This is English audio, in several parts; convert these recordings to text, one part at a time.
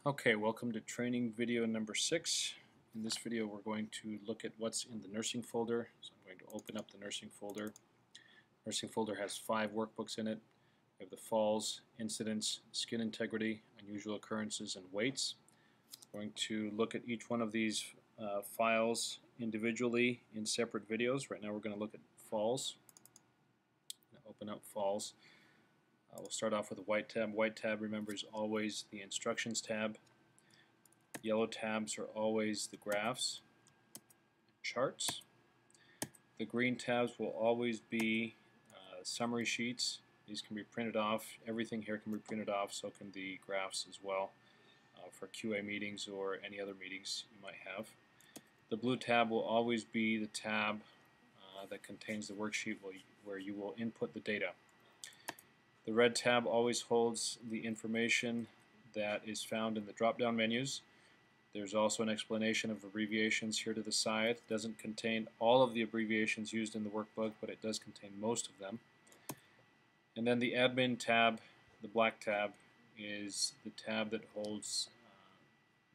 Okay, welcome to training video number 6. In this video we're going to look at what's in the nursing folder. So I'm going to open up the nursing folder. Nursing folder has 5 workbooks in it. We have the falls, incidents, skin integrity, unusual occurrences, and weights. We're going to look at each one of these files individually in separate videos. Right now we're going to look at falls. Open up falls. We'll start off with a white tab. White tab, remember, is always the instructions tab. Yellow tabs are always the graphs, charts. The green tabs will always be summary sheets. These can be printed off. Everything here can be printed off, so can the graphs as well for QA meetings or any other meetings you might have. The blue tab will always be the tab that contains the worksheet where you will input the data. The red tab always holds the information that is found in the drop-down menus. There's also an explanation of abbreviations here to the side. It doesn't contain all of the abbreviations used in the workbook, but it does contain most of them. And then the admin tab, the black tab, is the tab that holds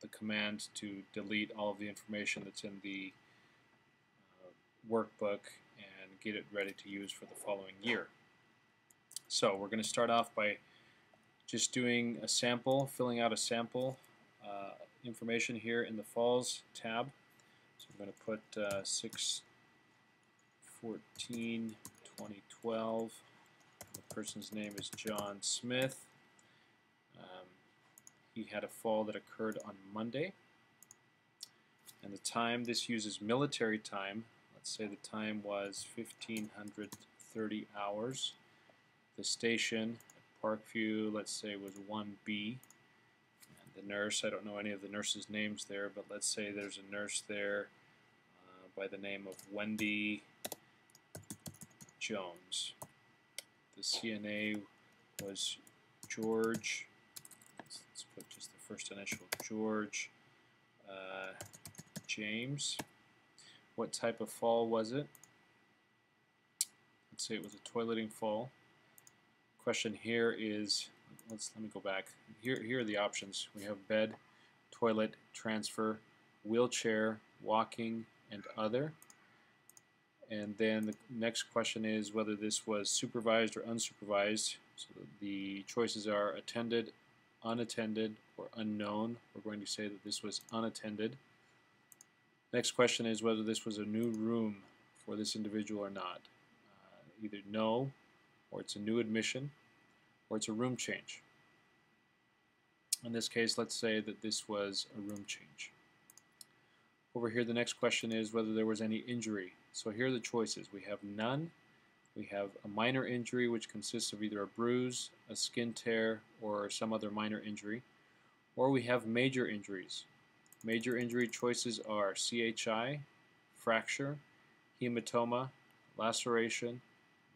the command to delete all of the information that's in the workbook and get it ready to use for the following year. So we're going to start off by just doing a sample, filling out a sample information here in the Falls tab. So I'm going to put 6/14/2012. The person's name is John Smith. He had a fall that occurred on Monday. And the time, this uses military time. Let's say the time was 1530 hours. The station at Parkview, let's say, was 1B. And the nurse, I don't know any of the nurses' names there, but let's say there's a nurse there by the name of Wendy Jones. The CNA was George. Let's put just the first initial, George James. What type of fall was it? Let's say it was a toileting fall. Question here is, let me go back. Here are the options. We have bed, toilet, transfer, wheelchair, walking, and other. And then the next question is whether this was supervised or unsupervised. So the choices are attended, unattended, or unknown. We're going to say that this was unattended. Next question is whether this was a new room for this individual or not. Either no, or it's a new admission, or it's a room change. In this case, let's say that this was a room change. Over here, the next question is whether there was any injury. So here are the choices. We have none. We have a minor injury, which consists of either a bruise, a skin tear, or some other minor injury. Or we have major injuries. Major injury choices are CHI, fracture, hematoma, laceration,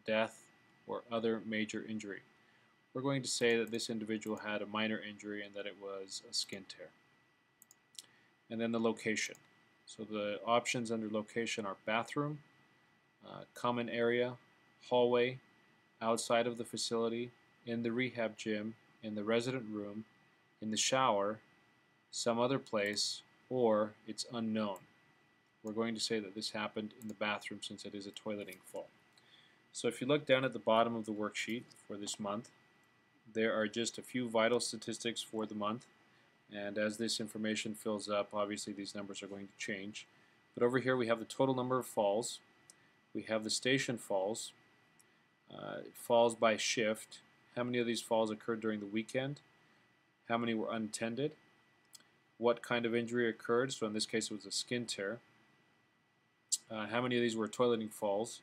death, or other major injury. We're going to say that this individual had a minor injury and that it was a skin tear. And then the location. So the options under location are bathroom, common area, hallway, outside of the facility, in the rehab gym, in the resident room, in the shower, some other place, or it's unknown. We're going to say that this happened in the bathroom since it is a toileting fall. So if you look down at the bottom of the worksheet for this month, there are just a few vital statistics for the month, and as this information fills up, obviously these numbers are going to change. But over here we have the total number of falls, we have the station falls, falls by shift, how many of these falls occurred during the weekend, how many were unattended, what kind of injury occurred, so in this case it was a skin tear, how many of these were toileting falls,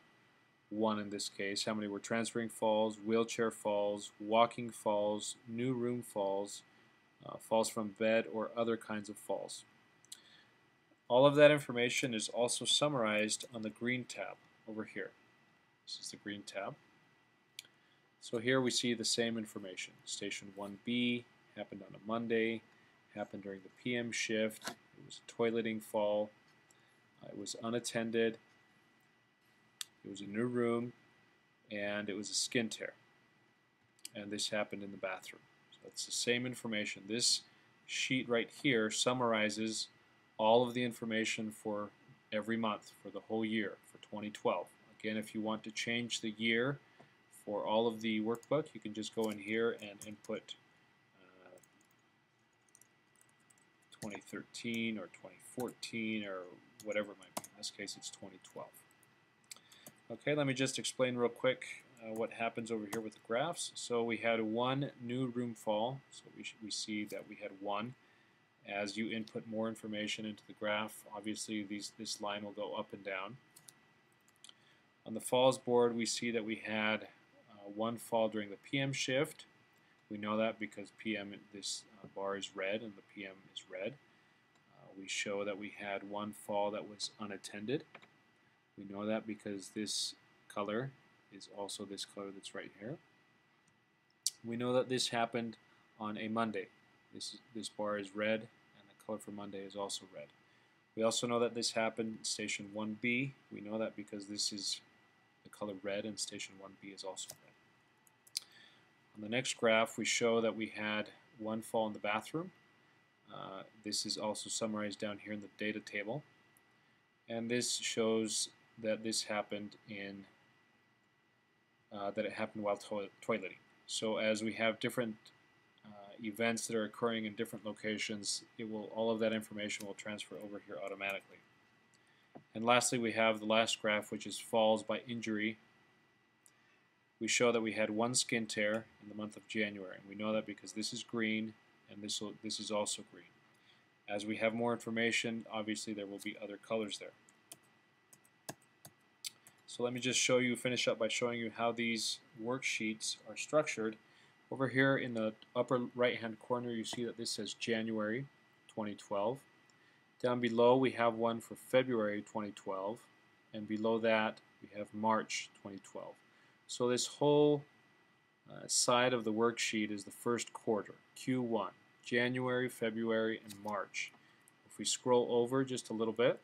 1 in this case, how many were transferring falls, wheelchair falls, walking falls, new room falls, falls from bed, or other kinds of falls. All of that information is also summarized on the green tab over here. This is the green tab. So here we see the same information. Station 1B happened on a Monday, happened during the PM shift, it was a toileting fall, it was unattended, it was a new room, and it was a skin tear. And this happened in the bathroom. So it's the same information. This sheet right here summarizes all of the information for every month for the whole year for 2012. Again, if you want to change the year for all of the workbook, you can just go in here and input 2013 or 2014 or whatever it might be. In this case, it's 2012. Okay, let me just explain real quick what happens over here with the graphs. So we had one new room fall, so we see that we had one. As you input more information into the graph, obviously this line will go up and down. On the falls board, we see that we had one fall during the PM shift. We know that because PM, this bar is red and the PM is red. We show that we had one fall that was unattended. We know that because this color is also this color that's right here. We know that this happened on a Monday. This bar is red and the color for Monday is also red. We also know that this happened in station 1B. We know that because this is the color red and station 1B is also red. On the next graph, we show that we had one fall in the bathroom. This is also summarized down here in the data table. And this shows that this happened in that it happened while toileting. So as we have different events that are occurring in different locations, all of that information will transfer over here automatically. And lastly, we have the last graph, which is falls by injury. We show that we had one skin tear in the month of January, and we know that because this is green and this is also green. As we have more information, obviously there will be other colors there. So let me just finish up by showing you how these worksheets are structured. Over here in the upper right hand corner, you see that this says January 2012. Down below we have one for February 2012, and below that we have March 2012. So this whole side of the worksheet is the first quarter, Q1, January, February, and March. If we scroll over just a little bit,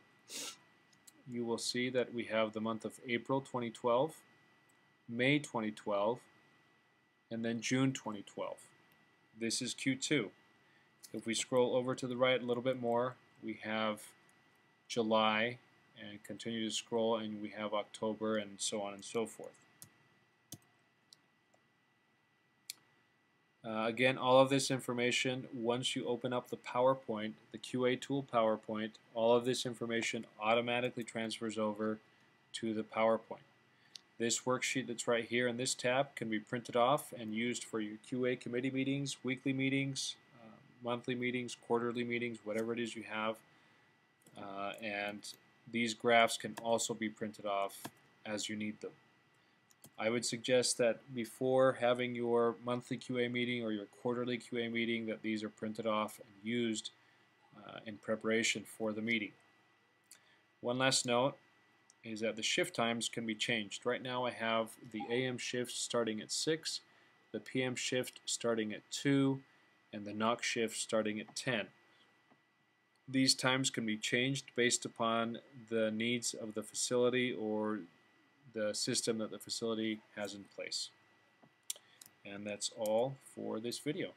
you will see that we have the month of April 2012, May 2012, and then June 2012. This is Q2. If we scroll over to the right a little bit more, we have July, and continue to scroll, and we have October, and so on and so forth. Again, all of this information, once you open up the PowerPoint, the QA Tool PowerPoint, all of this information automatically transfers over to the PowerPoint. This worksheet that's right here in this tab can be printed off and used for your QA committee meetings, weekly meetings, monthly meetings, quarterly meetings, whatever it is you have. And these graphs can also be printed off as you need them. I would suggest that before having your monthly QA meeting or your quarterly QA meeting, that these are printed off and used in preparation for the meeting. One last note is that the shift times can be changed. Right now I have the AM shift starting at 6, the PM shift starting at 2, and the NOC shift starting at 10. These times can be changed based upon the needs of the facility or the system that the facility has in place. And that's all for this video.